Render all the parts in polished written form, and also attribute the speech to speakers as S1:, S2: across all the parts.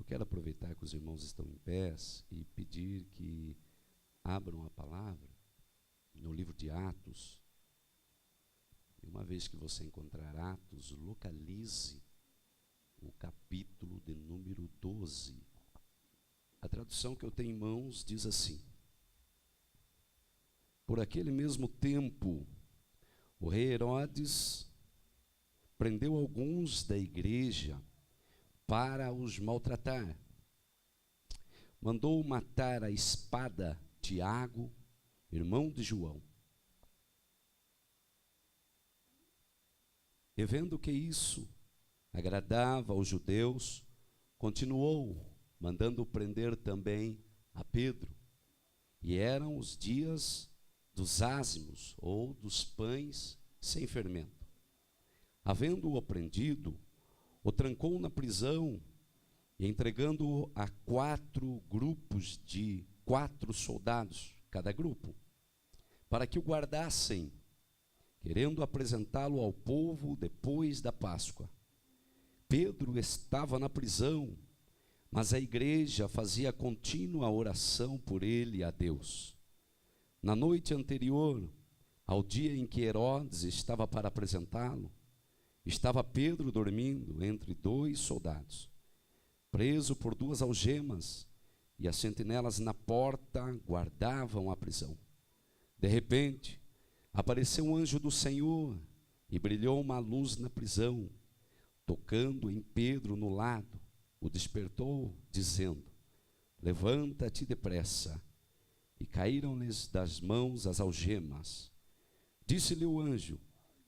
S1: quero aproveitar que os irmãos estão em pés e pedir que abram a palavra no livro de Atos. E uma vez que você encontrar Atos, localize o capítulo de número 12. A tradução que eu tenho em mãos diz assim: por aquele mesmo tempo, o rei Herodes prendeu alguns da igreja para os maltratar. Mandou matar a espada Tiago, irmão de João. E vendo que isso agradava aos judeus, continuou mandando prender também a Pedro. E eram os dias dos ázimos, ou dos pães sem fermento. Havendo-o prendido, o trancou na prisão e entregando-o a 4 grupos de 4 soldados, cada grupo, para que o guardassem, querendo apresentá-lo ao povo depois da Páscoa. Pedro estava na prisão, mas a igreja fazia contínua oração por ele a Deus. Na noite anterior, ao dia em que Herodes estava para apresentá-lo, estava Pedro dormindo entre 2 soldados, preso por 2 algemas, e as sentinelas na porta guardavam a prisão. De repente, apareceu um anjo do Senhor e brilhou uma luz na prisão. Tocando em Pedro no lado, o despertou, dizendo: levanta-te depressa. E caíram-lhes das mãos as algemas. Disse-lhe o anjo: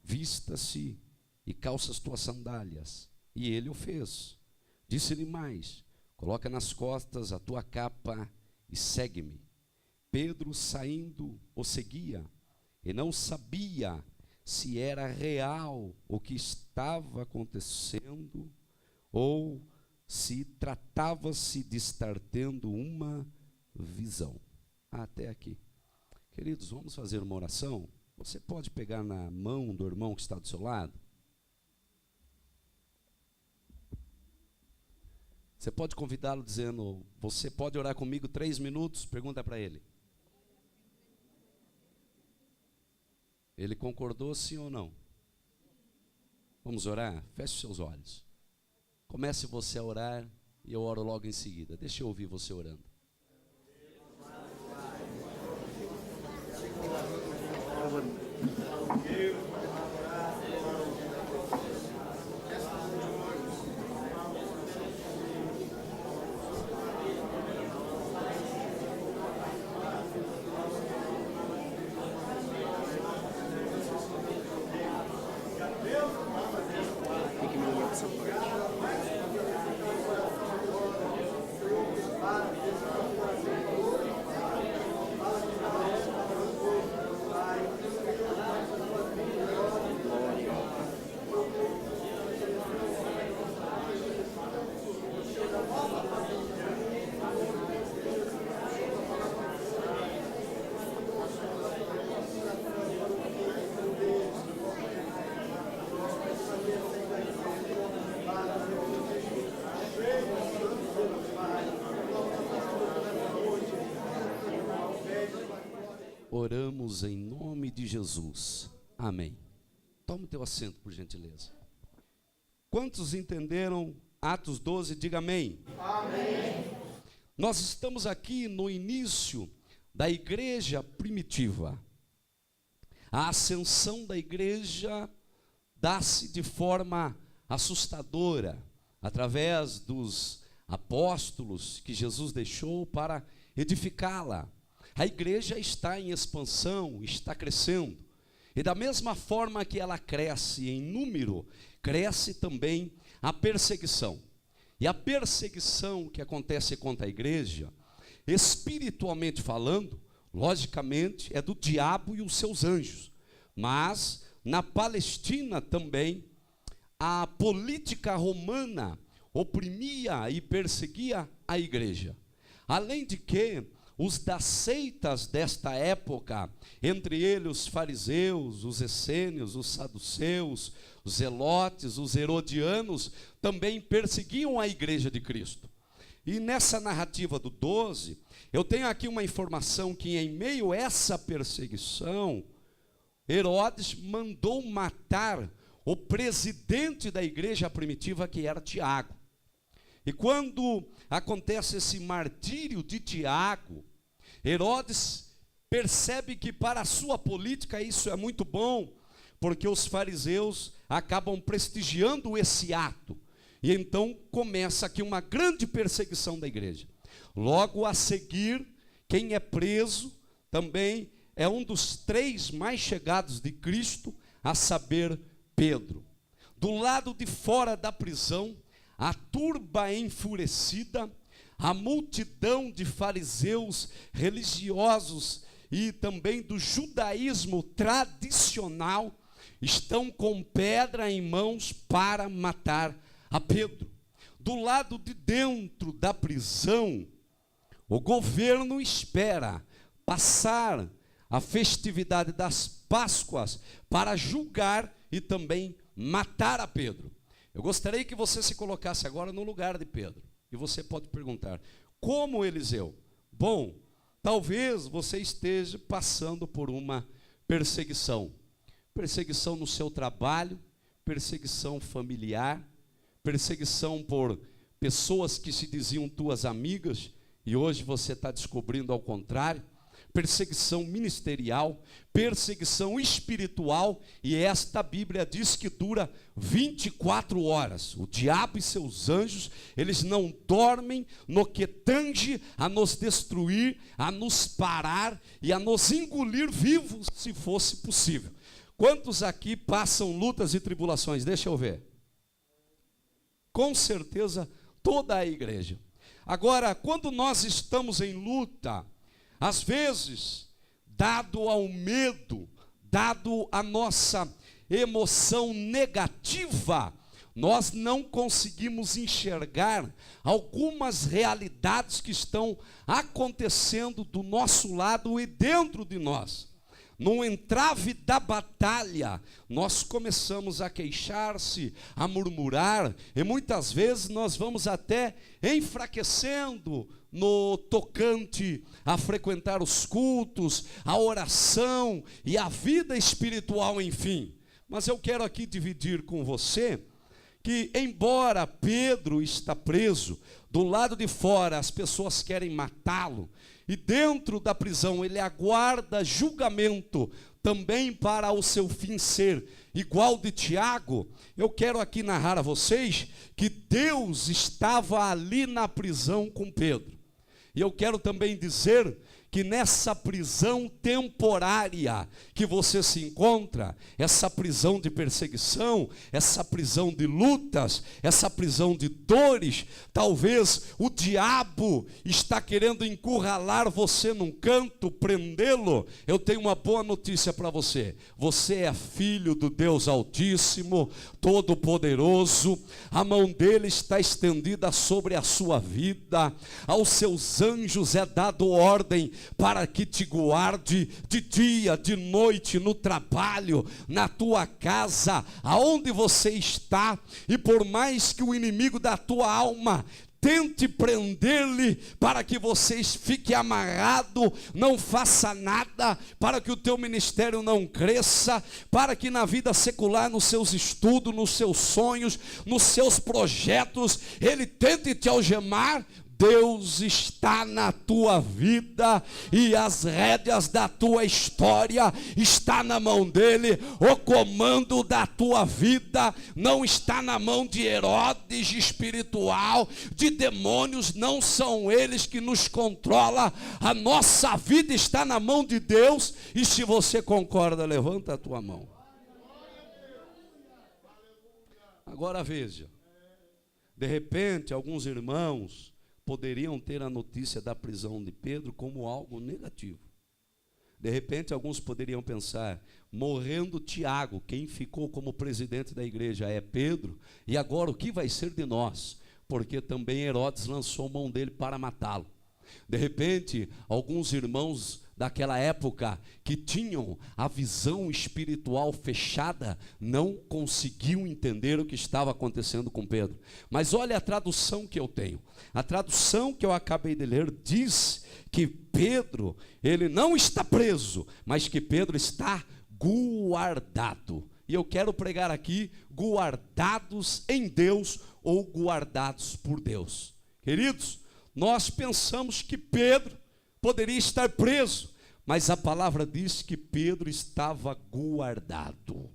S1: vista-se e calça as tuas sandálias. E ele o fez. Disse-lhe mais: coloca nas costas a tua capa e segue-me. Pedro, saindo, o seguia, e não sabia se era real o que estava acontecendo, ou se tratava-se de estar tendo uma visão. Até aqui. Queridos, vamos fazer uma oração? Você pode pegar na mão do irmão que está do seu lado? Você pode convidá-lo dizendo: você pode orar comigo 3 minutos? Pergunta para ele. Ele concordou, sim ou não? Vamos orar? Feche os seus olhos. Comece você a orar e eu oro logo em seguida. Deixa eu ouvir você orando. Oramos em nome de Jesus. Amém. Toma o teu assento, por gentileza. Quantos entenderam Atos 12? Diga amém. Amém. Nós estamos aqui no início da igreja primitiva. A ascensão da igreja dá-se de forma assustadora, através dos apóstolos que Jesus deixou para edificá-la. A igreja está em expansão, está crescendo. E da mesma forma que ela cresce em número, cresce também a perseguição. E a perseguição que acontece contra a igreja, espiritualmente falando, logicamente, é do diabo e os seus anjos. Mas, na Palestina também, a política romana oprimia e perseguia a igreja. Além de que, os das seitas desta época, entre eles os fariseus, os essênios, os saduceus, os zelotes, os herodianos, também perseguiam a igreja de Cristo. E nessa narrativa do 12, eu tenho aqui uma informação que em meio a essa perseguição, Herodes mandou matar o presidente da igreja primitiva, que era Tiago. E quando acontece esse martírio de Tiago, Herodes percebe que para a sua política isso é muito bom, porque os fariseus acabam prestigiando esse ato. E então começa aqui uma grande perseguição da igreja. Logo a seguir, quem é preso também é um dos 3 mais chegados de Cristo, a saber, Pedro. Do lado de fora da prisão, a turba enfurecida, a multidão de fariseus religiosos e também do judaísmo tradicional estão com pedra em mãos para matar a Pedro. Do lado de dentro da prisão, o governo espera passar a festividade das Páscoas para julgar e também matar a Pedro. Eu gostaria que você se colocasse agora no lugar de Pedro. E você pode perguntar: como, Eliseu? Bom, talvez você esteja passando por uma perseguição. Perseguição no seu trabalho, perseguição familiar, perseguição por pessoas que se diziam tuas amigas e hoje você está descobrindo ao contrário. Perseguição ministerial, perseguição espiritual, e esta Bíblia diz que dura 24 horas. O diabo e seus anjos, eles não dormem no que tange a nos destruir, a nos parar e a nos engolir vivos, se fosse possível. Quantos aqui passam lutas e tribulações? Deixa eu ver. Com certeza toda a igreja. Agora, quando nós estamos em luta, às vezes, dado ao medo, dado a nossa emoção negativa, nós não conseguimos enxergar algumas realidades que estão acontecendo do nosso lado e dentro de nós. No entrave da batalha, nós começamos a queixar-se, a murmurar, e muitas vezes nós vamos até enfraquecendo no tocante a frequentar os cultos, a oração e a vida espiritual, enfim. Mas eu quero aqui dividir com você que, embora Pedro está preso, do lado de fora as pessoas querem matá-lo, e dentro da prisão ele aguarda julgamento também para o seu fim ser igual de Tiago. Eu quero aqui narrar a vocês que Deus estava ali na prisão com Pedro. E eu quero também dizer que nessa prisão temporária que você se encontra, essa prisão de perseguição, essa prisão de lutas, essa prisão de dores, talvez o diabo está querendo encurralar você num canto, prendê-lo. Eu tenho uma boa notícia para você: você é filho do Deus Altíssimo, Todo-Poderoso, a mão dele está estendida sobre a sua vida, aos seus anjos é dado ordem para que te guarde de dia, de noite, no trabalho, na tua casa, aonde você está. E por mais que o inimigo da tua alma tente prender-lhe para que você fique amarrado, não faça nada, para que o teu ministério não cresça, para que na vida secular, nos seus estudos, nos seus sonhos, nos seus projetos, ele tente te algemar, Deus está na tua vida e as rédeas da tua história está na mão dele. O comando da tua vida não está na mão de Herodes espiritual, de demônios, não são eles que nos controlam. A nossa vida está na mão de Deus. E se você concorda, levanta a tua mão. Agora veja, de repente alguns irmãos poderiam ter a notícia da prisão de Pedro como algo negativo. De repente, alguns poderiam pensar: morrendo Tiago, quem ficou como presidente da igreja é Pedro, e agora o que vai ser de nós? Porque também Herodes lançou mão dele para matá-lo. De repente, alguns irmãos daquela época, que tinham a visão espiritual fechada, não conseguiam entender o que estava acontecendo com Pedro. Mas olha a tradução que eu tenho. A tradução que eu acabei de ler diz que Pedro, ele não está preso, mas que Pedro está guardado. E eu quero pregar aqui, guardados em Deus ou guardados por Deus. Queridos, nós pensamos que Pedro poderia estar preso, mas a palavra diz que Pedro estava guardado.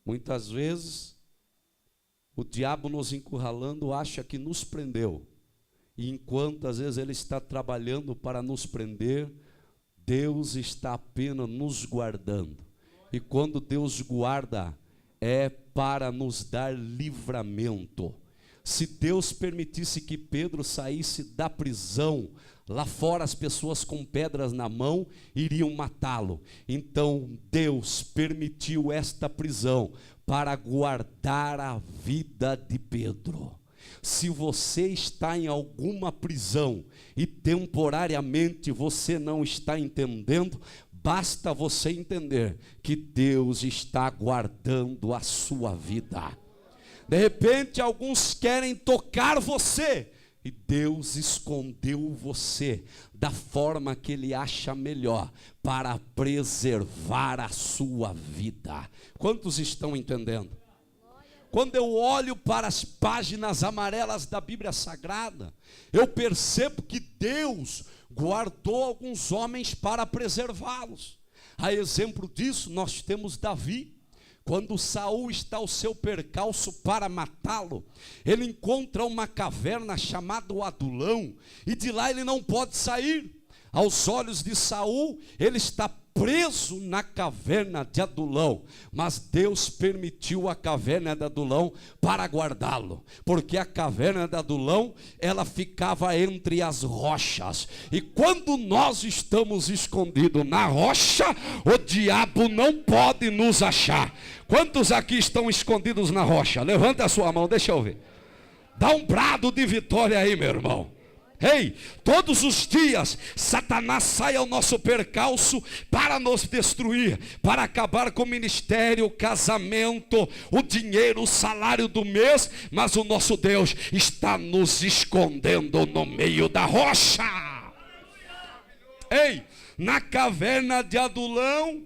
S1: Muitas vezes, o diabo nos encurralando acha que nos prendeu, e enquanto às vezes ele está trabalhando para nos prender, Deus está apenas nos guardando. E quando Deus guarda, é para nos dar livramento. Se Deus permitisse que Pedro saísse da prisão, lá fora as pessoas com pedras na mão iriam matá-lo. Então Deus permitiu esta prisão para guardar a vida de Pedro. Se você está em alguma prisão e temporariamente você não está entendendo, basta você entender que Deus está guardando a sua vida. De repente alguns querem tocar você e Deus escondeu você da forma que Ele acha melhor para preservar a sua vida. Quantos estão entendendo? Quando eu olho para as páginas amarelas da Bíblia Sagrada, eu percebo que Deus guardou alguns homens para preservá-los. A exemplo disso, nós temos Davi. Quando Saul está ao seu percalço para matá-lo, ele encontra uma caverna chamada o Adulão, e de lá ele não pode sair. Aos olhos de Saul, ele está preso na caverna de Adulão, mas Deus permitiu a caverna de Adulão para guardá-lo, porque a caverna de Adulão, ela ficava entre as rochas, e quando nós estamos escondidos na rocha, o diabo não pode nos achar. Quantos aqui estão escondidos na rocha? Levanta a sua mão, deixa eu ver. Dá um brado de vitória aí, meu irmão. Ei, todos os dias Satanás sai ao nosso percalço para nos destruir, para acabar com o ministério, o casamento, o dinheiro, o salário do mês, mas o nosso Deus está nos escondendo no meio da rocha. Ei, na caverna de Adulão,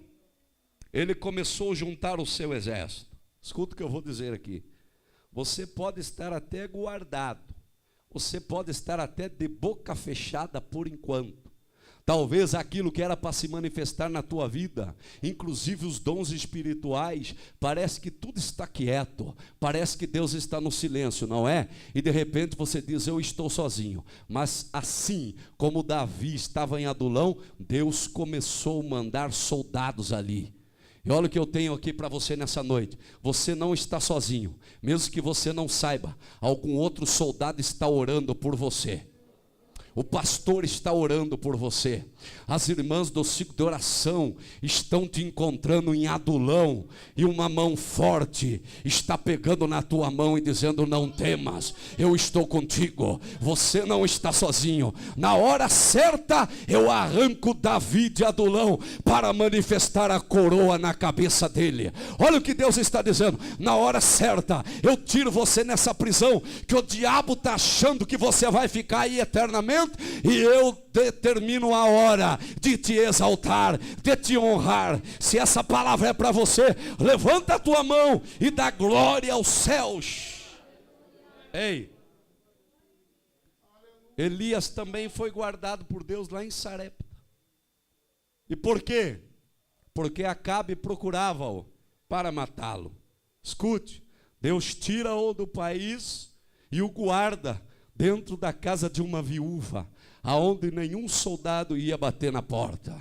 S1: ele começou a juntar o seu exército. Escuta o que eu vou dizer aqui. Você pode estar até guardado, você pode estar até de boca fechada por enquanto. Talvez aquilo que era para se manifestar na tua vida, inclusive os dons espirituais, parece que tudo está quieto, parece que Deus está no silêncio, não é? E de repente você diz, eu estou sozinho. Mas assim como Davi estava em Adulão, Deus começou a mandar soldados ali. E olha o que eu tenho aqui para você nessa noite. Você não está sozinho. Mesmo que você não saiba, algum outro soldado está orando por você. O pastor está orando por você. As irmãs do ciclo de oração estão te encontrando em Adulão, e uma mão forte está pegando na tua mão e dizendo, não temas, eu estou contigo, você não está sozinho. Na hora certa eu arranco Davi de Adulão para manifestar a coroa na cabeça dele. Olha o que Deus está dizendo, na hora certa eu tiro você nessa prisão que o diabo está achando que você vai ficar aí eternamente, e eu determino a hora de te exaltar, de te honrar. Se essa palavra é para você, levanta a tua mão e dá glória aos céus. Ei, Elias também foi guardado por Deus lá em Sarepta. E por quê? Porque Acabe procurava-o para matá-lo. Escute, Deus tira-o do país e o guarda dentro da casa de uma viúva, aonde nenhum soldado ia bater na porta.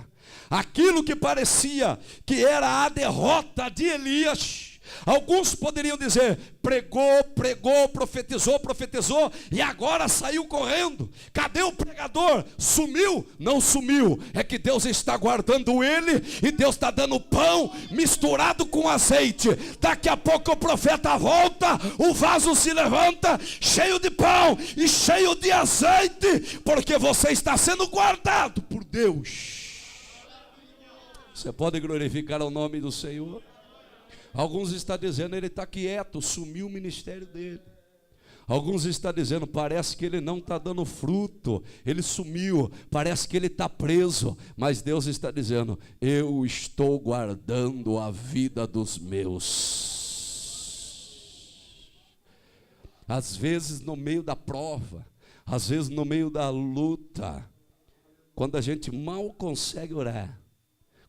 S1: Aquilo que parecia que era a derrota de Elias, alguns poderiam dizer, pregou, profetizou, e agora saiu correndo. Cadê o pregador? Sumiu? Não sumiu, é que Deus está guardando ele, e Deus está dando pão misturado com azeite. Daqui a pouco o profeta volta, o vaso se levanta, cheio de pão e cheio de azeite, porque você está sendo guardado por Deus. Você pode glorificar o nome do Senhor? Alguns estão dizendo, ele está quieto, sumiu o ministério dele. Alguns estão dizendo, parece que ele não está dando fruto, ele sumiu, parece que ele está preso. Mas Deus está dizendo, eu estou guardando a vida dos meus. Às vezes no meio da prova, às vezes no meio da luta, quando a gente mal consegue orar,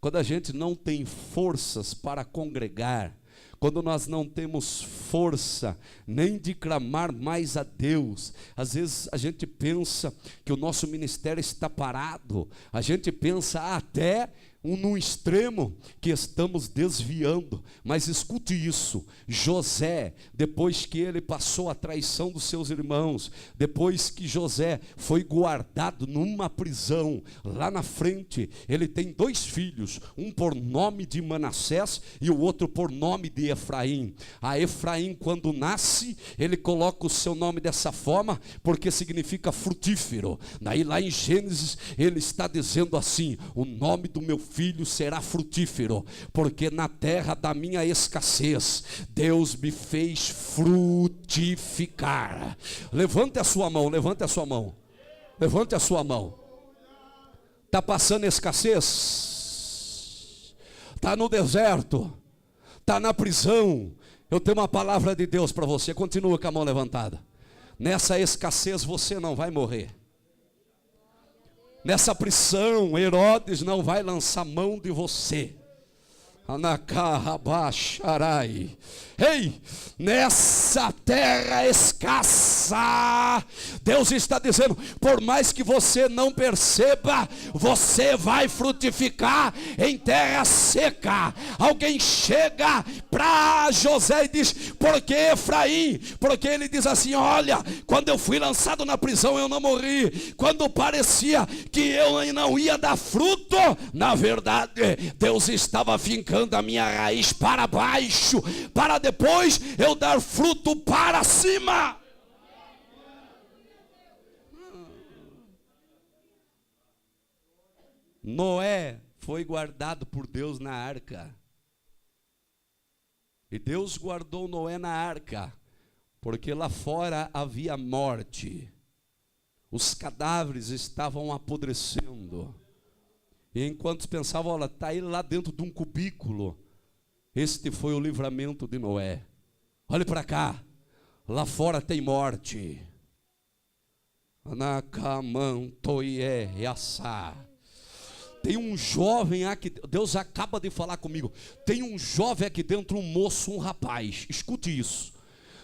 S1: quando a gente não tem forças para congregar, quando nós não temos força nem de clamar mais a Deus, às vezes a gente pensa que o nosso ministério está parado, a gente pensa até num extremo que estamos desviando. Mas escute isso, José, depois que ele passou a traição dos seus irmãos, depois que José foi guardado numa prisão, lá na frente, ele tem 2 filhos, um por nome de Manassés e o outro por nome de Efraim. A Efraim, quando nasce, ele coloca o seu nome dessa forma, porque significa frutífero. Daí lá em Gênesis, ele está dizendo assim, o nome do meu filho será frutífero, porque na terra da minha escassez, Deus me fez frutificar. Levante a sua mão, levante a sua mão, levante a sua mão. Está passando escassez? Está no deserto? Está na prisão? Eu tenho uma palavra de Deus para você, continua com a mão levantada. Nessa escassez você não vai morrer. Nessa prisão, Herodes não vai lançar mão de você. Anacarrabaxarai. Ei, nessa terra escassa, Deus está dizendo, por mais que você não perceba, você vai frutificar em terra seca. Alguém chega para José e diz, por que Efraim? Porque ele diz assim, olha, quando eu fui lançado na prisão eu não morri, quando parecia que eu não ia dar fruto, na verdade, Deus estava fincando a minha raiz para baixo, para depois eu dar fruto para cima. Noé foi guardado por Deus na arca. E Deus guardou Noé na arca, porque lá fora havia morte. Os cadáveres estavam apodrecendo. E enquanto pensavam, olha, está ele lá dentro de um cubículo. Este foi o livramento de Noé. Olhe para cá, lá fora tem morte. Tem um jovem aqui, Deus acaba de falar comigo. Tem um jovem aqui dentro, um moço, um rapaz. Escute isso.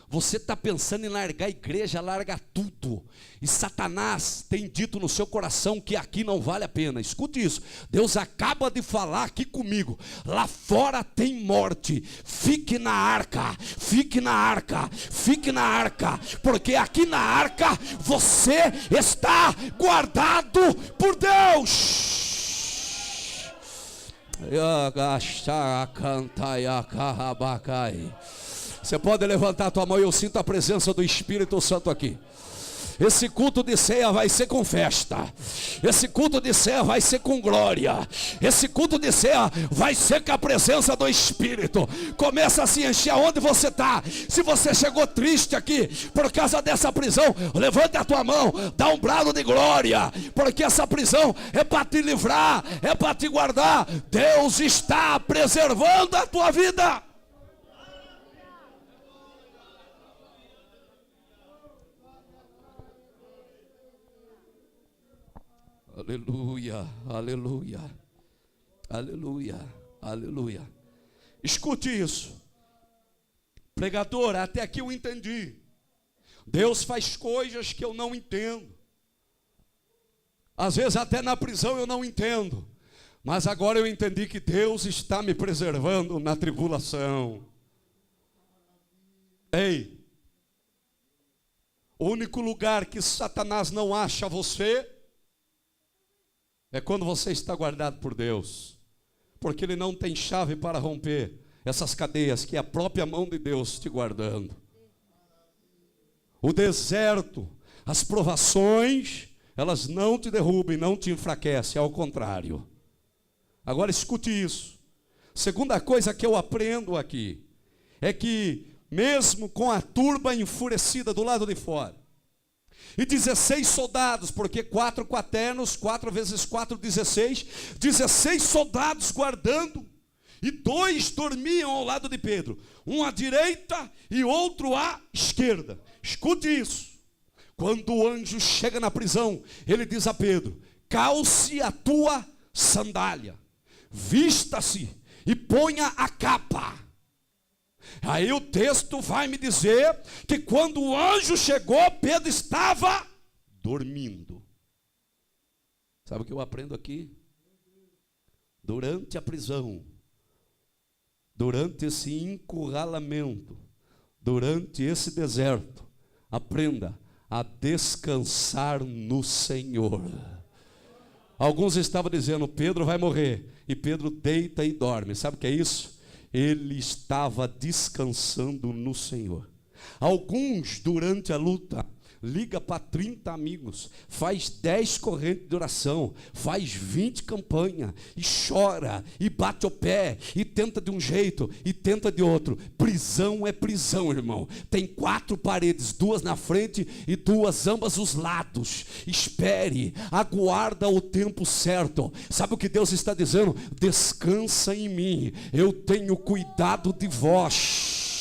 S1: Você está pensando em largar a igreja, larga tudo. E Satanás tem dito no seu coração que aqui não vale a pena. Escute isso. Deus acaba de falar aqui comigo. Lá fora tem morte. Fique na arca. Fique na arca. Fique na arca. Porque aqui na arca você está guardado por Deus. Você pode levantar a tua mão e eu sinto a presença do Espírito Santo aqui. Esse culto de ceia vai ser com festa. Esse culto de ceia vai ser com glória. Esse culto de ceia vai ser com a presença do Espírito. Começa a se encher aonde você está. Se você chegou triste aqui por causa dessa prisão, levante a tua mão, dá um brado de glória, porque essa prisão é para te livrar, é para te guardar. Deus está preservando a tua vida. Aleluia, aleluia, aleluia, aleluia. Escute isso. Pregador, até aqui eu entendi. Deus faz coisas que eu não entendo. Às vezes até na prisão eu não entendo. Mas agora eu entendi que Deus está me preservando na tribulação. Ei, o único lugar que Satanás não acha você é quando você está guardado por Deus, porque Ele não tem chave para romper essas cadeias, que é a própria mão de Deus te guardando. O deserto, as provações, elas não te derrubam, não te enfraquecem, ao contrário, Agora escute isso. Segunda coisa que eu aprendo aqui é que mesmo com a turba enfurecida do lado de fora, e 16 soldados, porque 4 quaternos, 4 vezes 4, 16, 16 soldados guardando, e 2 dormiam ao lado de Pedro, um à direita e outro à esquerda. Escute isso. Quando o anjo chega na prisão, ele diz a Pedro: calce a tua sandália, vista-se e ponha a capa. Aí o texto vai me dizer que quando o anjo chegou, Pedro estava dormindo. Sabe o que eu aprendo aqui? Durante a prisão, durante esse encurralamento, durante esse deserto, aprenda a descansar no Senhor. Alguns estavam dizendo: Pedro vai morrer, e Pedro deita e dorme. Sabe o que é isso? Ele estava descansando no Senhor. Alguns, durante a luta, liga para 30 amigos, faz 10 correntes de oração, faz 20 campanhas, e chora, e bate o pé, e tenta de um jeito, e tenta de outro. Prisão é prisão, irmão. Tem 4 paredes, 2 na frente e 2 ambas os lados. Espere, aguarda o tempo certo. Sabe o que Deus está dizendo? Descansa em mim, eu tenho cuidado de vós.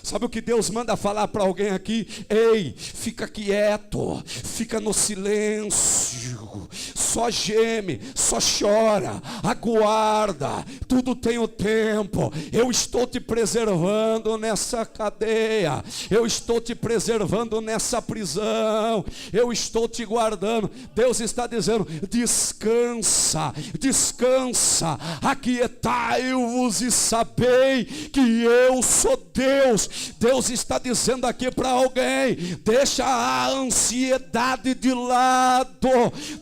S1: Sabe o que Deus manda falar para alguém aqui? Ei, fica quieto, fica no silêncio, só geme, só chora, aguarda, tudo tem o tempo. Eu estou te preservando nessa cadeia, eu estou te preservando nessa prisão, eu estou te guardando. Deus está dizendo: descansa, descansa, aquietai-vos e sabei que eu sou Deus. Deus está dizendo aqui para alguém: deixa a ansiedade de lado,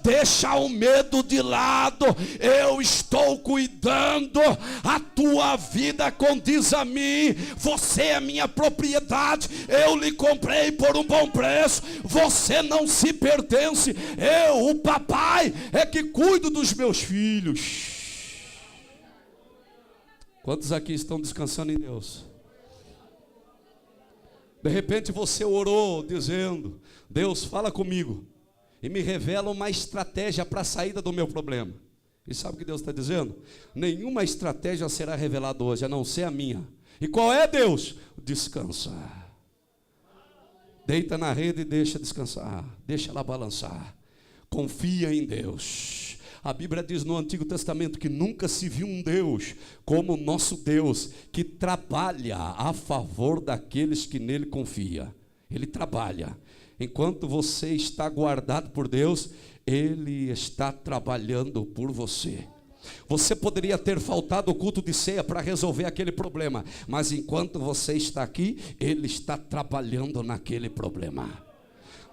S1: deixa o medo de lado, eu estou cuidando. A tua vida condiz a mim, você é minha propriedade, eu lhe comprei por um bom preço, você não se pertence, eu, o papai, é que cuido dos meus filhos. Quantos aqui estão descansando em Deus? De repente você orou dizendo: Deus, fala comigo e me revela uma estratégia para a saída do meu problema. E sabe o que Deus está dizendo? Nenhuma estratégia será revelada hoje, a não ser a minha. E qual é, Deus? Descansa. Deita na rede e deixa descansar, deixa ela balançar. Confia em Deus. A Bíblia diz no Antigo Testamento que nunca se viu um Deus como o nosso Deus, que trabalha a favor daqueles que nele confiam. Ele trabalha. Enquanto você está guardado por Deus, Ele está trabalhando por você. Você poderia ter faltado o culto de ceia para resolver aquele problema, mas enquanto você está aqui, Ele está trabalhando naquele problema.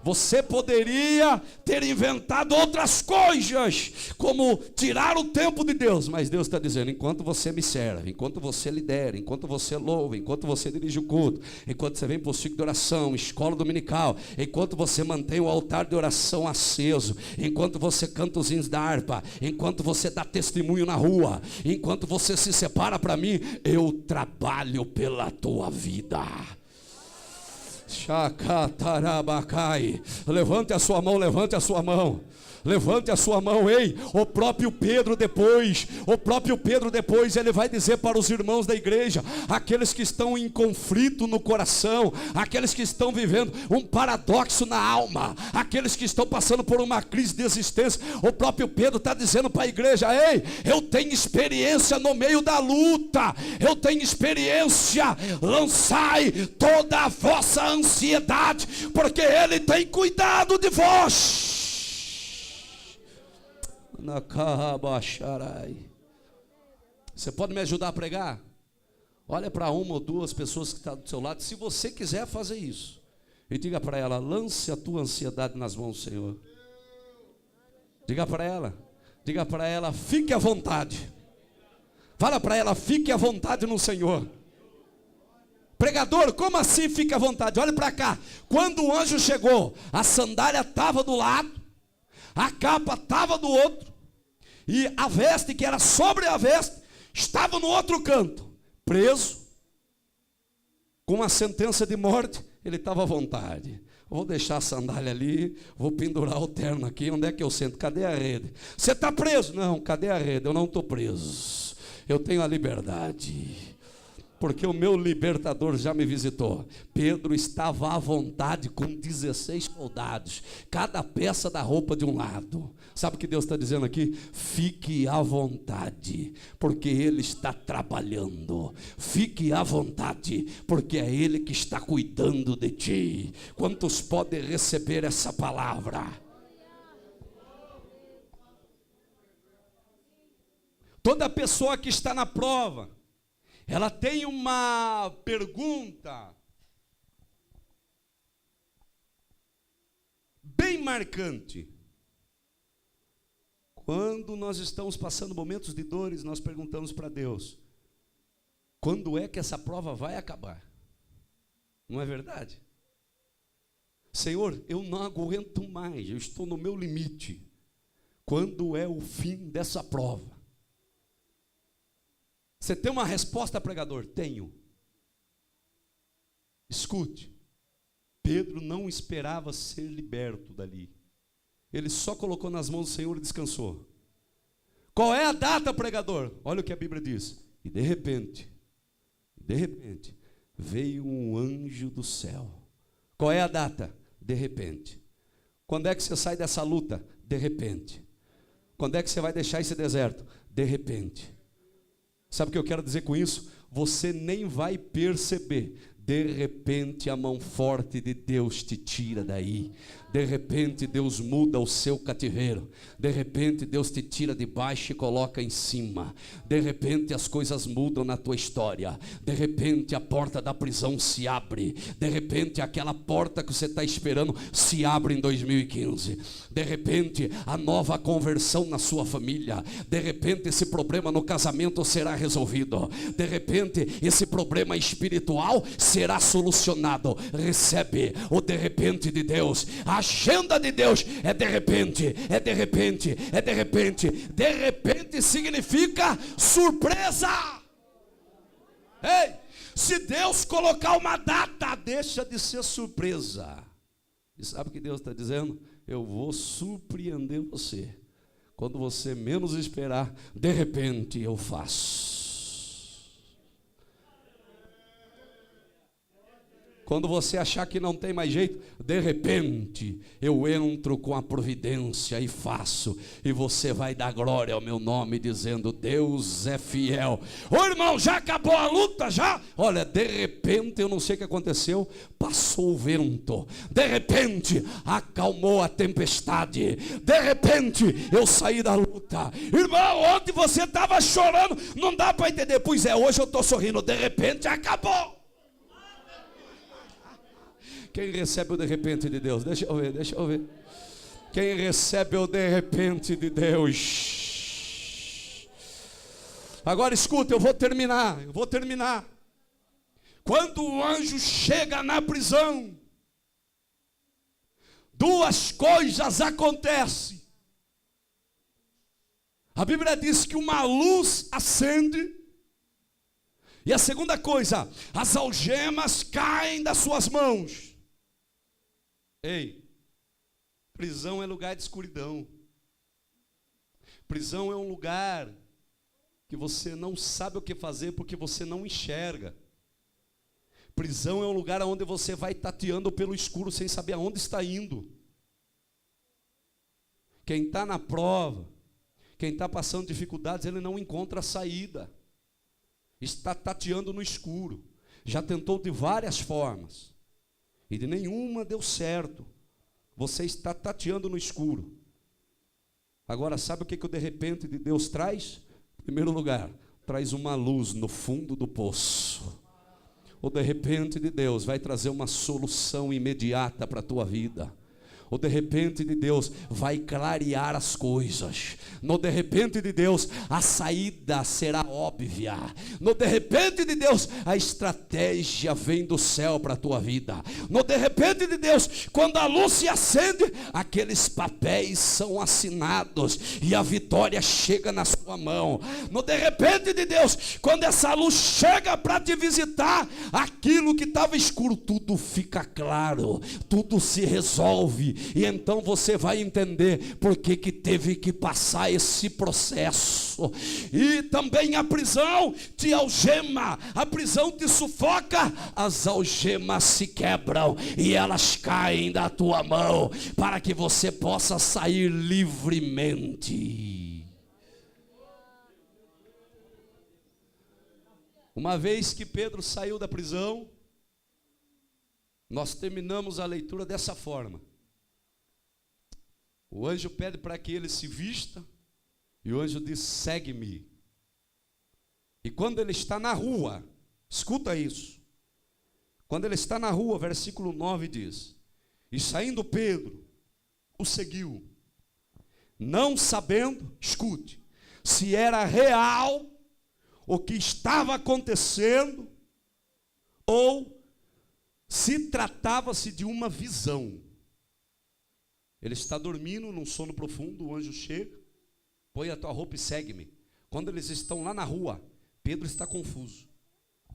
S1: Você poderia ter inventado outras coisas, como tirar o tempo de Deus, mas Deus está dizendo: enquanto você me serve, enquanto você lidera, enquanto você louva, enquanto você dirige o culto, enquanto você vem para o ciclo de oração, escola dominical, enquanto você mantém o altar de oração aceso, enquanto você canta os hinos da harpa, enquanto você dá testemunho na rua, enquanto você se separa para mim, eu trabalho pela tua vida. Levante a sua mão, levante a sua mão. Levante a sua mão, ei. O próprio Pedro depois, ele vai dizer para os irmãos da igreja, aqueles que estão em conflito no coração, aqueles que estão vivendo um paradoxo na alma, aqueles que estão passando por uma crise de existência. O próprio Pedro está dizendo para a igreja: ei, eu tenho experiência no meio da luta, eu tenho experiência, lançai toda a vossa ansiedade, porque Ele tem cuidado de vós. Você pode me ajudar a pregar? Olha para uma ou duas pessoas que estão do seu lado, se você quiser fazer isso, e diga para ela: lance a tua ansiedade nas mãos do Senhor. Diga para ela, fique à vontade. Fala para ela: fique à vontade no Senhor. Pregador, como assim fique à vontade? Olha para cá. Quando o anjo chegou, a sandália estava do lado, a capa estava do outro, E a veste que era sobre a veste estava no outro canto, preso, com uma sentença de morte. Ele estava à vontade. Vou deixar a sandália ali, vou pendurar o terno aqui. Onde é que eu sento? Cadê a rede? Você está preso? Não, cadê a rede? Eu não estou preso. Eu tenho a liberdade, porque o meu libertador já me visitou. Pedro estava à vontade com 16 soldados, cada peça da roupa de um lado. Sabe o que Deus está dizendo aqui? Fique à vontade, porque Ele está trabalhando. Fique à vontade, porque é Ele que está cuidando de ti. Quantos podem receber essa palavra? Toda pessoa que está na prova, ela tem uma pergunta bem marcante. Quando nós estamos passando momentos de dores, nós perguntamos para Deus: quando é que essa prova vai acabar? Não é verdade? Senhor, eu não aguento mais, eu estou no meu limite. Quando é o fim dessa prova? Você tem uma resposta, pregador? Tenho. Escute, Pedro não esperava ser liberto dali. Ele só colocou nas mãos do Senhor e descansou. Qual é a data, pregador? Olha o que a Bíblia diz. E de repente, veio um anjo do céu. Qual é a data? De repente. Quando é que você sai dessa luta? De repente. Quando é que você vai deixar esse deserto? De repente. Sabe o que eu quero dizer com isso? Você nem vai perceber. De repente a mão forte de Deus te tira daí. De repente Deus muda o seu cativeiro. De repente Deus te tira de baixo e coloca em cima. De repente as coisas mudam na tua história. De repente a porta da prisão se abre. De repente aquela porta que você está esperando se abre em 2015. De repente a nova conversão na sua família. De repente esse problema no casamento será resolvido. De repente esse problema espiritual será solucionado. Recebe o de repente de Deus. A agenda de Deus é de repente, é de repente, é de repente. De repente significa surpresa. Ei, se Deus colocar uma data, deixa de ser surpresa. E sabe o que Deus está dizendo? Eu vou surpreender você. Quando você menos esperar, de repente eu faço. Quando você achar que não tem mais jeito, de repente eu entro com a providência e faço. E você vai dar glória ao meu nome, dizendo: Deus é fiel. Ô irmão, já acabou a luta? Já? Olha, de repente, eu não sei o que aconteceu, passou o vento. De repente, acalmou a tempestade. De repente, eu saí da luta. Irmão, ontem você estava chorando, não dá para entender. Pois é, hoje eu estou sorrindo. De repente, acabou. Quem recebe o de repente de Deus? Deixa eu ver. Quem recebe o de repente de Deus? Agora escuta, eu vou terminar. Quando o anjo chega na prisão, duas coisas acontecem. A Bíblia diz que uma luz acende. E a segunda coisa, as algemas caem das suas mãos. Ei, prisão é lugar de escuridão. Prisão é um lugar que você não sabe o que fazer porque você não enxerga. Prisão é um lugar onde você vai tateando pelo escuro sem saber aonde está indo. Quem está na prova, quem está passando dificuldades, ele não encontra saída. Está tateando no escuro. Já tentou de várias formas. E de nenhuma deu certo. Você está tateando no escuro. Agora, sabe o que o de repente de Deus traz? Em primeiro lugar, traz uma luz no fundo do poço. O de repente de Deus vai trazer uma solução imediata para a tua vida. O de repente de Deus vai clarear as coisas. No de repente de Deus, a saída será óbvia. No de repente de Deus, a estratégia vem do céu para a tua vida. No de repente de Deus, quando a luz se acende, aqueles papéis são assinados e a vitória chega na sua mão. No de repente de Deus, quando essa luz chega para te visitar, aquilo que estava escuro, tudo fica claro, tudo se resolve. E então você vai entender por que teve que passar esse processo. E também a prisão te algema, a prisão te sufoca, as algemas se quebram e elas caem da tua mão, para que você possa sair livremente. Uma vez que Pedro saiu da prisão, nós terminamos a leitura dessa forma. O anjo pede para que ele se vista, e o anjo diz: segue-me. E quando ele está na rua, escuta isso, quando ele está na rua, versículo 9 diz: e saindo Pedro, o seguiu, não sabendo, escute, se era real o que estava acontecendo, ou se tratava-se de uma visão. Ele está dormindo num sono profundo, o anjo chega, põe a tua roupa e segue-me. Quando eles estão lá na rua, Pedro está confuso.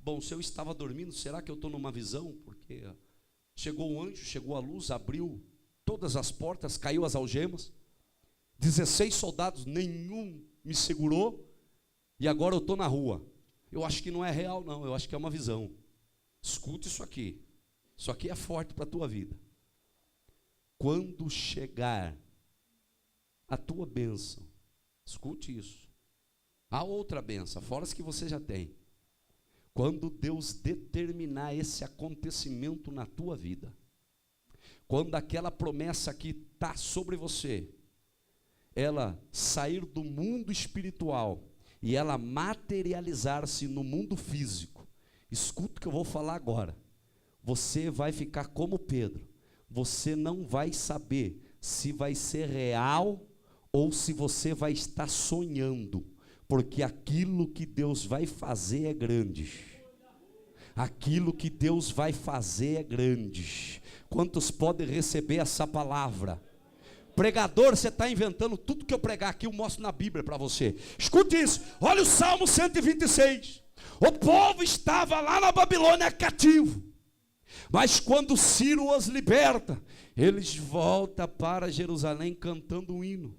S1: Bom, se eu estava dormindo, será que eu estou numa visão? Porque chegou o anjo, chegou a luz, abriu todas as portas, caiu as algemas, 16 soldados, nenhum me segurou, e agora eu estou na rua. Eu acho que não é real não, eu acho que é uma visão. Escute isso aqui é forte para a tua vida. Quando chegar a tua bênção, escute isso, há outra bênção, fora as que você já tem. Quando Deus determinar esse acontecimento na tua vida, quando aquela promessa que está sobre você, ela sair do mundo espiritual e ela materializar-se no mundo físico, escuta o que eu vou falar agora, você vai ficar como Pedro. Você não vai saber se vai ser real ou se você vai estar sonhando, porque aquilo que Deus vai fazer é grande. Aquilo que Deus vai fazer é grande. Quantos podem receber essa palavra? Pregador, você está inventando, tudo que eu pregar aqui eu mostro na Bíblia para você. Escute isso, olha o Salmo 126. O povo estava lá na Babilônia cativo, mas quando Ciro os liberta, eles voltam para Jerusalém cantando um hino,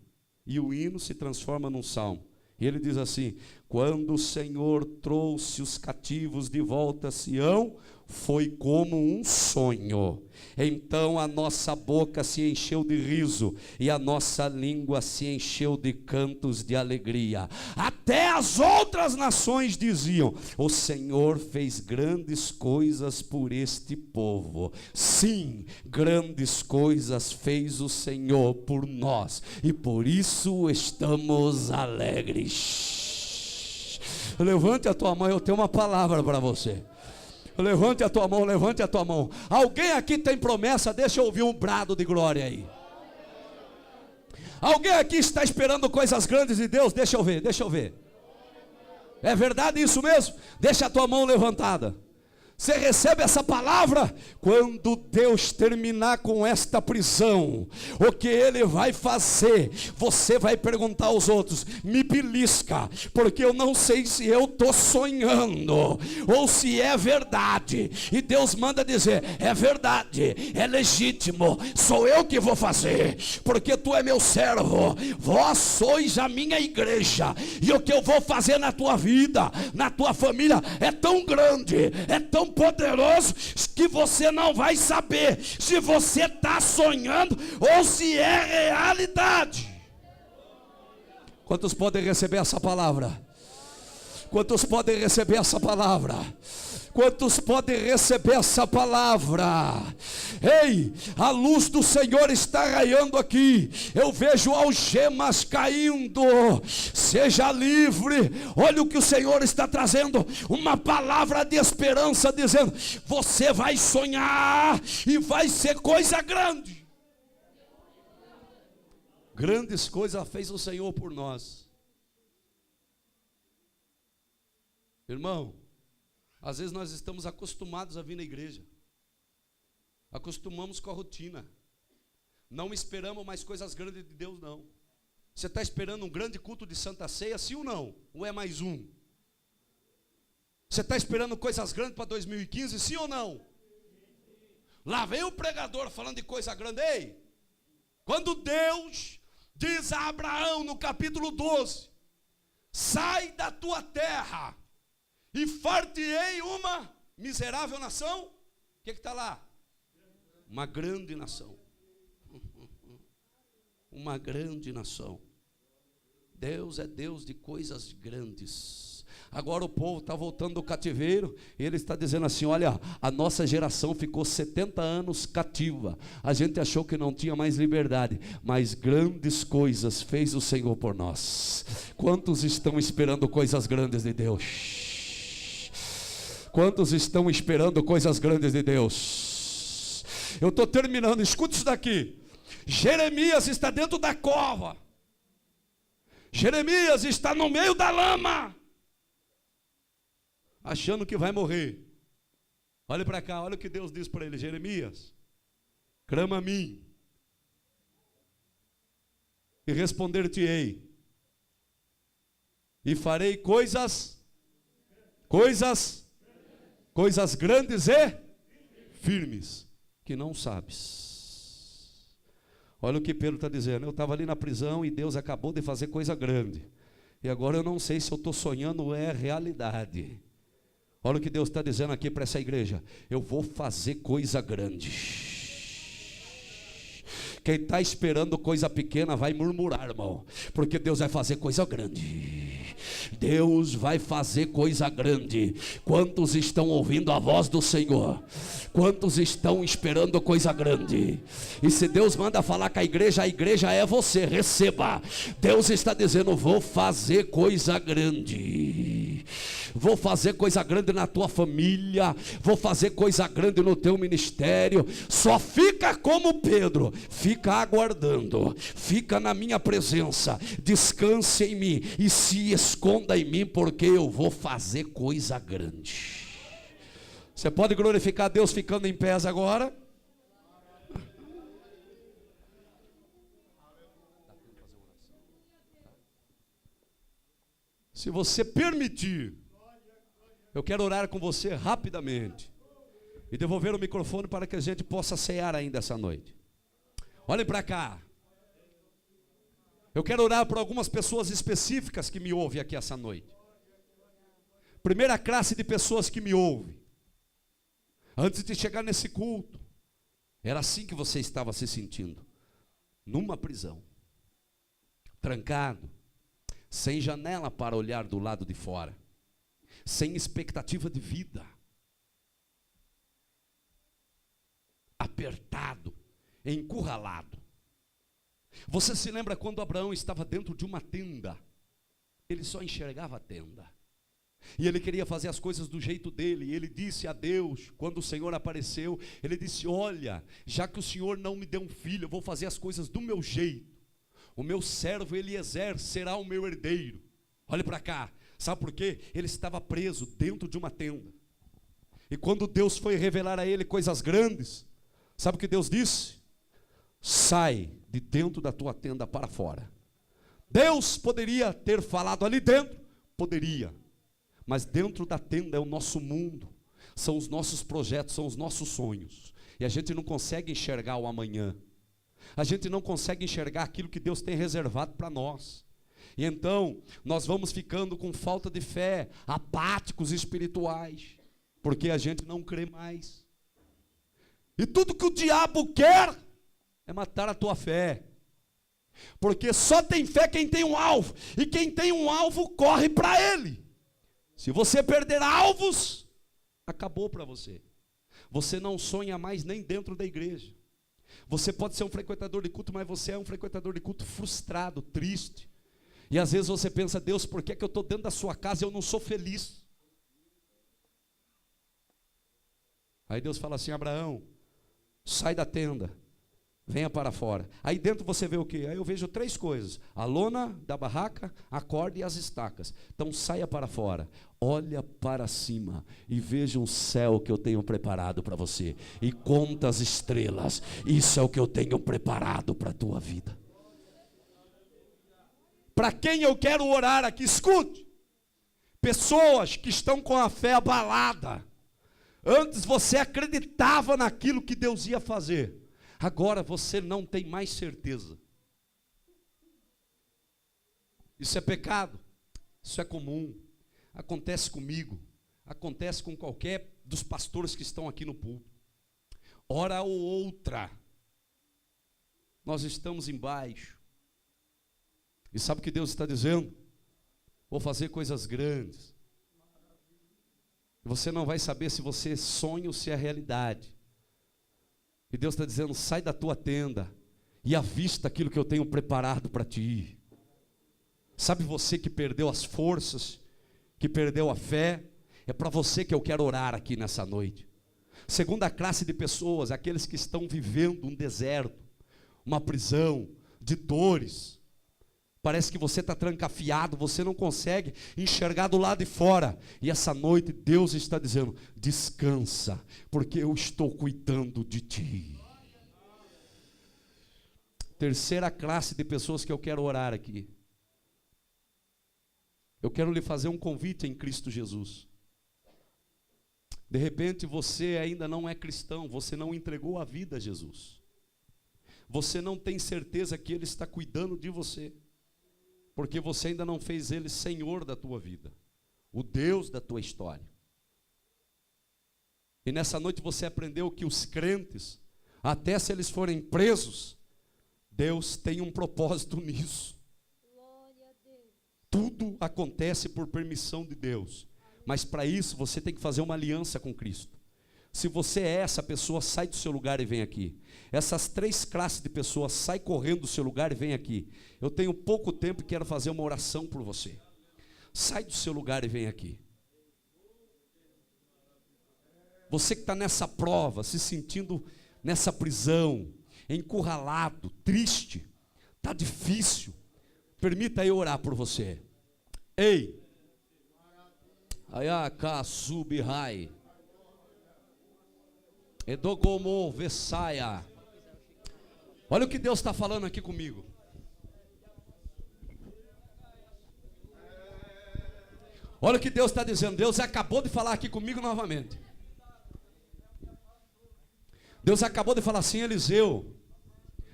S1: e o hino se transforma num salmo. E ele diz assim: quando o Senhor trouxe os cativos de volta a Sião, foi como um sonho. Então a nossa boca se encheu de riso e a nossa língua se encheu de cantos de alegria. Até as outras nações diziam: o Senhor fez grandes coisas por este povo. Sim, grandes coisas fez o Senhor por nós, e por isso estamos alegres. Levante a tua mão, eu tenho uma palavra para você. Levante a tua mão, levante a tua mão. Alguém aqui tem promessa? Deixa eu ouvir um brado de glória aí. Alguém aqui está esperando coisas grandes de Deus? Deixa eu ver, deixa eu ver. É verdade isso mesmo? Deixa a tua mão levantada. Você recebe essa palavra? Quando Deus terminar com esta prisão, o que Ele vai fazer? Você vai perguntar aos outros: me belisca, porque eu não sei se eu estou sonhando ou se é verdade. E Deus manda dizer: é verdade, é legítimo, sou eu que vou fazer, porque tu é meu servo, vós sois a minha igreja, e o que eu vou fazer na tua vida, na tua família, é tão grande, é tão poderoso, que você não vai saber se você está sonhando ou se é realidade. Quantos podem receber essa palavra? Quantos podem receber essa palavra? Quantos podem receber essa palavra? Ei, a luz do Senhor está raiando aqui. Eu vejo algemas caindo. Seja livre. Olha o que o Senhor está trazendo, uma palavra de esperança, dizendo: você vai sonhar e vai ser coisa grande. Grandes coisas fez o Senhor por nós. Irmão, às vezes nós estamos acostumados a vir na igreja. Acostumamos com a rotina. Não esperamos mais coisas grandes de Deus, não. Você está esperando um grande culto de Santa Ceia, sim ou não? Ou é mais um? Você está esperando coisas grandes para 2015, sim ou não? Lá vem o pregador falando de coisa grande. Ei, quando Deus diz a Abraão no capítulo 12, sai da tua terra e far-te-ei uma miserável nação. O que está lá? Uma grande nação. Uma grande nação. Deus é Deus de coisas grandes. Agora o povo está voltando do cativeiro e ele está dizendo assim: olha, a nossa geração ficou 70 anos cativa. A gente achou que não tinha mais liberdade, mas grandes coisas fez o Senhor por nós. Quantos estão esperando coisas grandes de Deus? Quantos estão esperando coisas grandes de Deus? Eu estou terminando, escuta isso daqui. Jeremias está dentro da cova. Jeremias está no meio da lama, achando que vai morrer. Olha para cá, olha o que Deus diz para ele: Jeremias, clama a mim, e responder-te-ei, e farei coisas grandes e firmes, que não sabes. Olha o que Pedro está dizendo: eu estava ali na prisão e Deus acabou de fazer coisa grande, e agora eu não sei se eu estou sonhando ou é realidade. Olha o que Deus está dizendo aqui para essa igreja: eu vou fazer coisa grande. Quem está esperando coisa pequena vai murmurar, irmão, porque Deus vai fazer coisa grande. Deus vai fazer coisa grande. Quantos estão ouvindo a voz do Senhor? Quantos estão esperando coisa grande? E se Deus manda falar com a igreja é você, receba. Deus está dizendo: vou fazer coisa grande. Vou fazer coisa grande na tua família, vou fazer coisa grande no teu ministério. Só fica como Pedro, fica aguardando, fica na minha presença, descanse em mim e se esconda em mim, porque eu vou fazer coisa grande. Você pode glorificar Deus ficando em pés agora? Se você permitir, eu quero orar com você rapidamente e devolver o microfone para que a gente possa cear ainda essa noite. Olhem para cá. Eu quero orar por algumas pessoas específicas que me ouvem aqui essa noite. Primeira classe de pessoas que me ouvem. Antes de chegar nesse culto, era assim que você estava se sentindo: numa prisão, trancado, sem janela para olhar do lado de fora, sem expectativa de vida, apertado, encurralado. Você se lembra quando Abraão estava dentro de uma tenda? Ele só enxergava a tenda, e ele queria fazer as coisas do jeito dele. E ele disse a Deus, quando o Senhor apareceu, ele disse: olha, já que o Senhor não me deu um filho, eu vou fazer as coisas do meu jeito. O meu servo Eliezer será o meu herdeiro. Olhe para cá. Sabe por quê? Ele estava preso dentro de uma tenda. E quando Deus foi revelar a ele coisas grandes, sabe o que Deus disse? Sai de dentro da tua tenda para fora. Deus poderia ter falado ali dentro? Poderia. Mas dentro da tenda é o nosso mundo, são os nossos projetos, são os nossos sonhos. E a gente não consegue enxergar o amanhã. A gente não consegue enxergar aquilo que Deus tem reservado para nós. E então, nós vamos ficando com falta de fé, apáticos espirituais, porque a gente não crê mais. E tudo que o diabo quer é matar a tua fé. Porque só tem fé quem tem um alvo, e quem tem um alvo corre para ele. Se você perder alvos, acabou para você. Você não sonha mais nem dentro da igreja. Você pode ser um frequentador de culto, mas você é um frequentador de culto frustrado, triste. E às vezes você pensa: Deus, por que eu estou dentro da sua casa e eu não sou feliz? Aí Deus fala assim: Abraão, sai da tenda, venha para fora. Aí dentro você vê o quê? Aí eu vejo 3 coisas: a lona da barraca, a corda e as estacas. Então saia para fora, olha para cima e veja o céu que eu tenho preparado para você. E conta as estrelas. Isso é o que eu tenho preparado para a tua vida. Para quem eu quero orar aqui? Escute. Pessoas que estão com a fé abalada. Antes você acreditava naquilo que Deus ia fazer. Agora você não tem mais certeza. Isso é pecado? Isso é comum. Acontece comigo. Acontece com qualquer dos pastores que estão aqui no púlpito. Hora ou outra, nós estamos embaixo. E sabe o que Deus está dizendo? Vou fazer coisas grandes. Você não vai saber se você sonha ou se é realidade. E Deus está dizendo: sai da tua tenda e avista aquilo que eu tenho preparado para ti. Sabe você que perdeu as forças, que perdeu a fé? É para você que eu quero orar aqui nessa noite. Segunda classe de pessoas, aqueles que estão vivendo um deserto, uma prisão de dores. Parece que você está trancafiado, você não consegue enxergar do lado de fora. E essa noite Deus está dizendo: descansa, porque eu estou cuidando de ti. Terceira classe de pessoas que eu quero orar aqui. Eu quero lhe fazer um convite em Cristo Jesus. De repente você ainda não é cristão, você não entregou a vida a Jesus. Você não tem certeza que Ele está cuidando de você. Porque você ainda não fez Ele Senhor da tua vida, o Deus da tua história. E nessa noite você aprendeu que os crentes, até se eles forem presos, Deus tem um propósito nisso. Tudo acontece por permissão de Deus. Mas para isso você tem que fazer uma aliança com Cristo. Se você é essa pessoa, sai do seu lugar e vem aqui. Essas 3 classes de pessoas, sai correndo do seu lugar e vem aqui. Eu tenho pouco tempo e quero fazer uma oração por você. Sai do seu lugar e vem aqui. Você que está nessa prova, se sentindo nessa prisão, encurralado, triste, está difícil, permita eu orar por você. Ei! Ayaka subihai. Edogomo Vessaia. Olha o que Deus está falando aqui comigo. Olha o que Deus está dizendo. Deus acabou de falar aqui comigo novamente. Deus acabou de falar assim: Eliseu,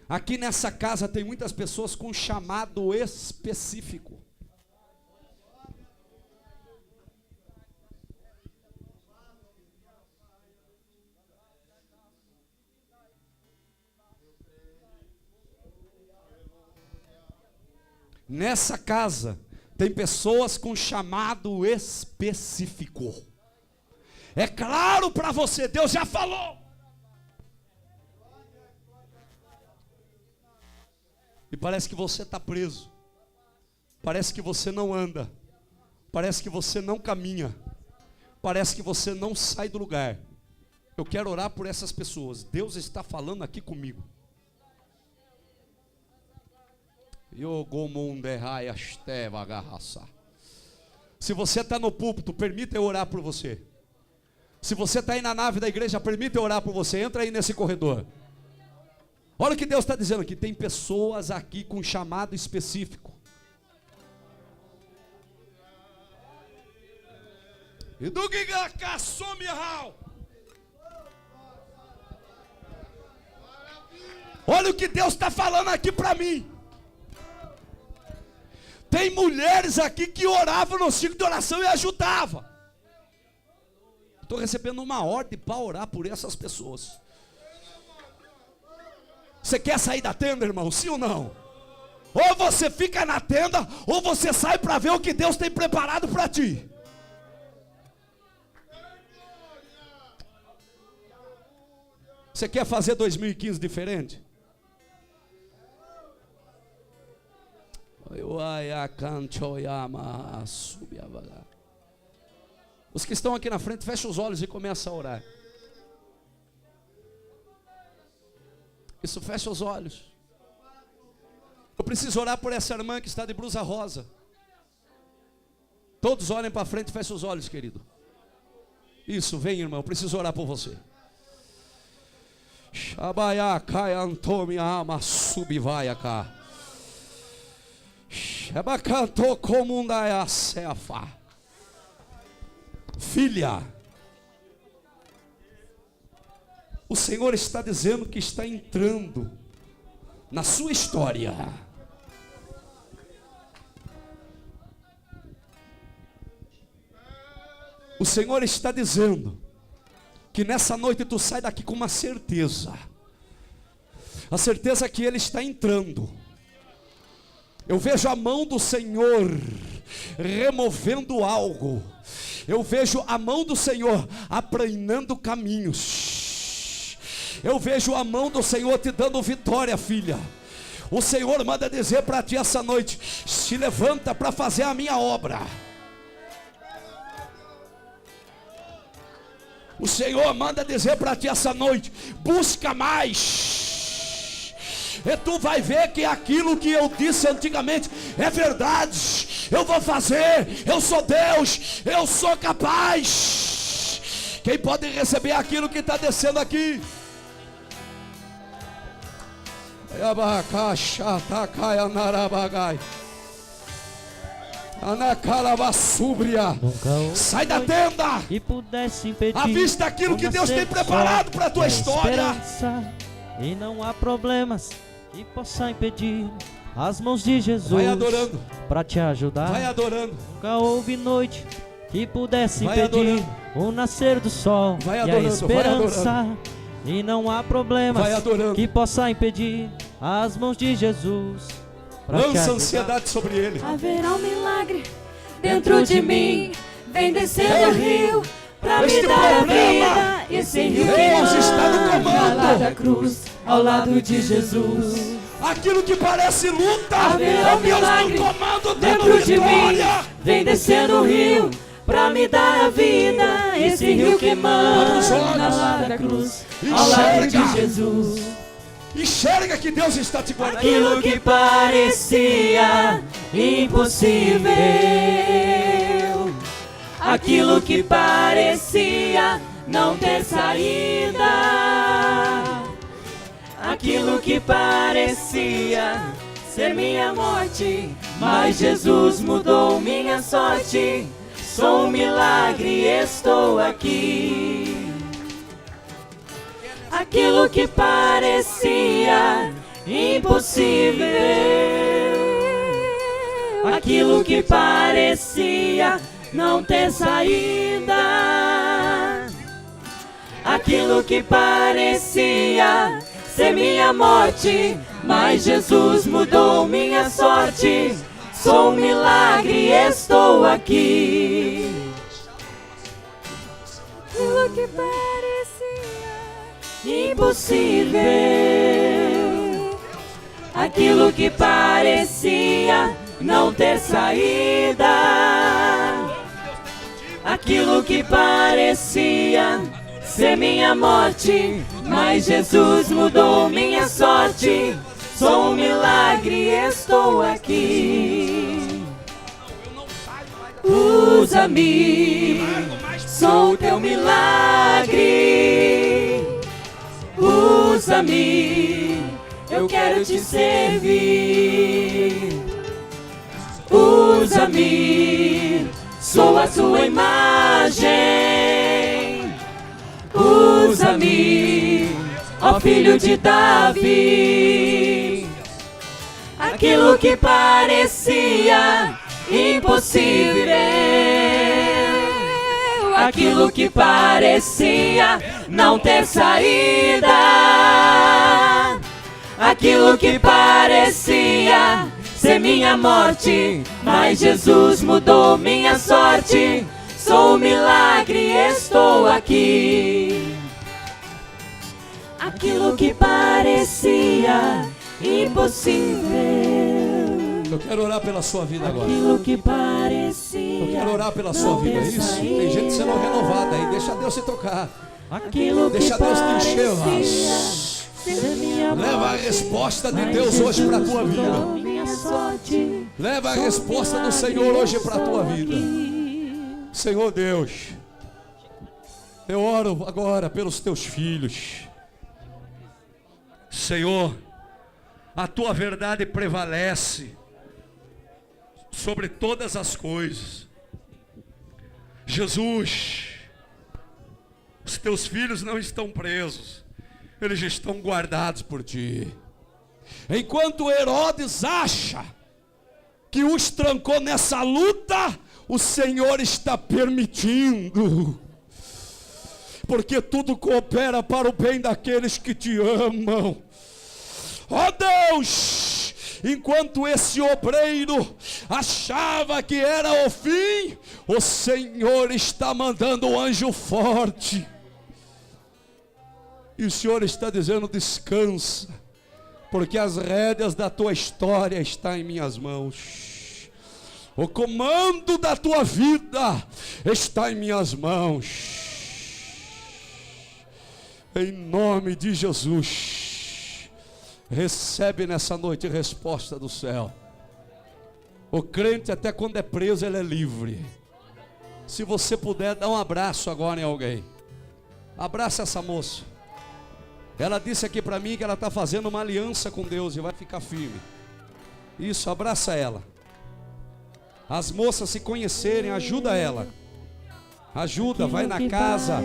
S1: aqui nessa casa tem muitas pessoas com chamado específico. Nessa casa tem pessoas com chamado específico. É claro para você, Deus já falou. E parece que você está preso. Parece que você não anda. Parece que você não caminha. Parece que você não sai do lugar. Eu quero orar por essas pessoas. Deus está falando aqui comigo. Se você está no púlpito, permita eu orar por você. Se você está aí na nave da igreja, permita eu orar por você. Entra aí nesse corredor. Olha o que Deus está dizendo aqui. Tem pessoas aqui com chamado específico. Olha o que Deus está falando aqui para mim. Tem mulheres aqui que oravam no ciclo de oração e ajudavam. Estou recebendo uma ordem para orar por essas pessoas. Você quer sair da tenda, irmão? Sim ou não? Ou você fica na tenda, ou você sai para ver o que Deus tem preparado para ti. Você quer fazer 2015 diferente? Os que estão aqui na frente, fecha os olhos e começa a orar. Isso, fecha os olhos. Eu preciso orar por essa irmã que está de blusa rosa. Todos olhem para frente e fechem os olhos, querido. Isso, vem, irmão, eu preciso orar por você. Shabaia kai antomia ama subivaia cá. Shabacanto comundaya seafa. Filha, o Senhor está dizendo que está entrando na sua história. O Senhor está dizendo que nessa noite tu sai daqui com uma certeza. A certeza que Ele está entrando. Eu vejo a mão do Senhor removendo algo. Eu vejo a mão do Senhor aplanando caminhos. Eu vejo a mão do Senhor te dando vitória, filha. O Senhor manda dizer para ti essa noite: se levanta para fazer a minha obra. O Senhor manda dizer para ti essa noite: busca mais. E tu vai ver que aquilo que eu disse antigamente é verdade. Eu vou fazer, eu sou Deus, eu sou capaz. Quem pode receber aquilo que está descendo aqui? Sai da tenda
S2: e pudesse impedir
S1: a vista daquilo que Deus tem preparado para a tua história.
S2: E não há problemas que possa impedir as mãos de Jesus.
S1: Vai adorando
S2: para te ajudar.
S1: Vai adorando.
S2: Nunca houve noite que pudesse
S1: vai
S2: impedir
S1: adorando
S2: o nascer do sol.
S1: Vai
S2: e
S1: adorando,
S2: a esperança. E não há problemas que possa impedir as mãos de Jesus.
S1: Lança ansiedade sobre ele.
S3: Haverá um milagre dentro de mim. Vem descendo o rio pra me dar a vida. Esse rio que
S1: Deus está no comando.
S3: lá da cruz, ao lado de Jesus.
S1: Aquilo que parece luta,
S3: haverá um
S1: Deus
S3: milagre
S1: no comando
S3: dentro de mim. Vem descendo o rio pra me dar a vida. Esse rio que emana lá da cruz, ao lado de Jesus.
S1: Enxerga que Deus está te guardando.
S3: Aquilo que parecia impossível, aquilo que parecia não ter saída, aquilo que parecia ser minha morte, mas Jesus mudou minha sorte. Sou um milagre, estou aqui. Aquilo que parecia impossível, aquilo que parecia não ter saída, aquilo que parecia ser minha morte, mas Jesus mudou minha sorte. Sou um milagre, estou aqui. Aquilo que parecia impossível, aquilo que parecia não ter saída, aquilo que parecia ser minha morte, mas Jesus mudou minha sorte. Sou um milagre, estou aqui. Usa-me, sou teu milagre. Usa-me, eu quero te servir. Usa-me, sou a tua imagem. Usa-me, ó Filho de Davi. Aquilo que parecia impossível, aquilo que parecia não ter saída, aquilo que parecia ser minha morte, mas Jesus mudou minha sorte. Sou um milagre, estou aqui. Aquilo que parecia impossível.
S1: Eu quero orar pela sua vida agora.
S3: Aquilo que parecia.
S1: Eu quero orar pela sua vida. Isso. Tem gente sendo renovada aí. Deixa Deus se tocar.
S3: Aquilo
S1: Deixa
S3: que
S1: Deus te encher.
S3: parecia
S1: Leva a resposta de Deus hoje para a tua vida. Leva a resposta do Senhor hoje para a tua vida. Senhor Deus, eu oro agora pelos teus filhos. Senhor, a tua verdade prevalece sobre todas as coisas. Jesus, os teus filhos não estão presos, eles estão guardados por ti. Enquanto Herodes acha que os trancou nessa luta, o Senhor está permitindo, porque tudo coopera para o bem daqueles que te amam. Ó Deus, enquanto esse obreiro achava que era o fim, o Senhor está mandando um anjo forte. E o Senhor está dizendo: descansa, porque as rédeas da tua história estão em minhas mãos. O comando da tua vida está em minhas mãos. Em nome de Jesus, recebe nessa noite resposta do céu. O crente, até quando é preso, ele é livre. Se você puder, dá um abraço agora em alguém. Abraça essa moça. Ela disse aqui para mim que ela está fazendo uma aliança com Deus e vai ficar firme. Isso, abraça ela. As moças se conhecerem, ajuda ela. Ajuda, vai na casa,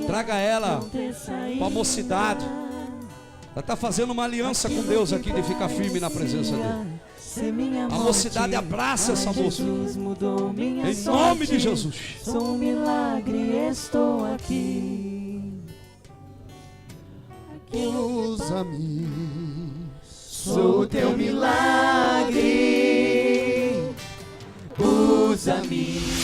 S1: traga ela para a mocidade. Ela está fazendo uma aliança com Deus aqui de ficar firme na presença dele. A mocidade abraça essa moça. Em nome de Jesus.
S3: Sou um milagre, estou aqui.
S4: Usa-me,
S3: Sou teu milagre. Usa-me.